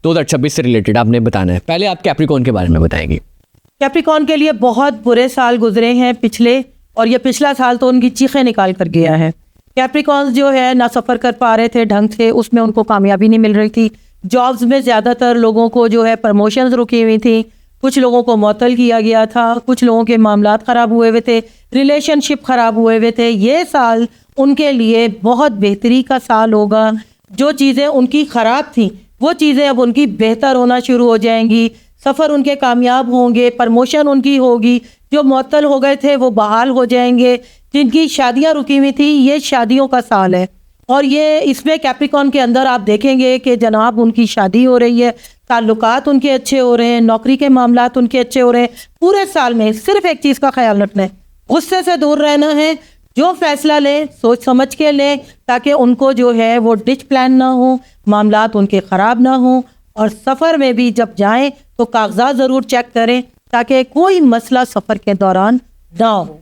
2026 سے ریلیٹڈ آپ نے بتانا ہے. پہلے آپ کیپریکون کے بارے میں بتائیں گے. کیپریکون کے لیے بہت برے سال گزرے ہیں پچھلے، اور یہ پچھلا سال تو ان کی چیخیں نکال کر گیا ہے. کیپریکونز جو ہے نہ سفر کر پا رہے تھے ڈھنگ سے، اس میں ان کو کامیابی نہیں مل رہی تھی. جابز میں زیادہ تر لوگوں کو جو ہے پروموشنز رکی ہوئی تھیں، کچھ لوگوں کو معطل کیا گیا تھا، کچھ لوگوں کے معاملات خراب ہوئے ہوئے تھے، ریلیشن شپ خراب ہوئے ہوئے تھے. یہ سال ان کے لیے بہت بہتری کا سال ہوگا. جو چیزیں ان کی خراب تھیں وہ چیزیں اب ان کی بہتر ہونا شروع ہو جائیں گی. سفر ان کے کامیاب ہوں گے، پرموشن ان کی ہوگی، جو معطل ہو گئے تھے وہ بحال ہو جائیں گے. جن کی شادیاں رکی ہوئی تھیں، یہ شادیوں کا سال ہے. اور یہ اس میں کیپریکون کے اندر آپ دیکھیں گے کہ جناب ان کی شادی ہو رہی ہے، تعلقات ان کے اچھے ہو رہے ہیں، نوکری کے معاملات ان کے اچھے ہو رہے ہیں. پورے سال میں صرف ایک چیز کا خیال رکھنا ہے، غصے سے دور رہنا ہے. جو فیصلہ لیں سوچ سمجھ کے لیں، تاکہ ان کو جو ہے وہ ڈچ پلان نہ ہو، معاملات ان کے خراب نہ ہوں. اور سفر میں بھی جب جائیں تو کاغذات ضرور چیک کریں تاکہ کوئی مسئلہ سفر کے دوران نہ ہو.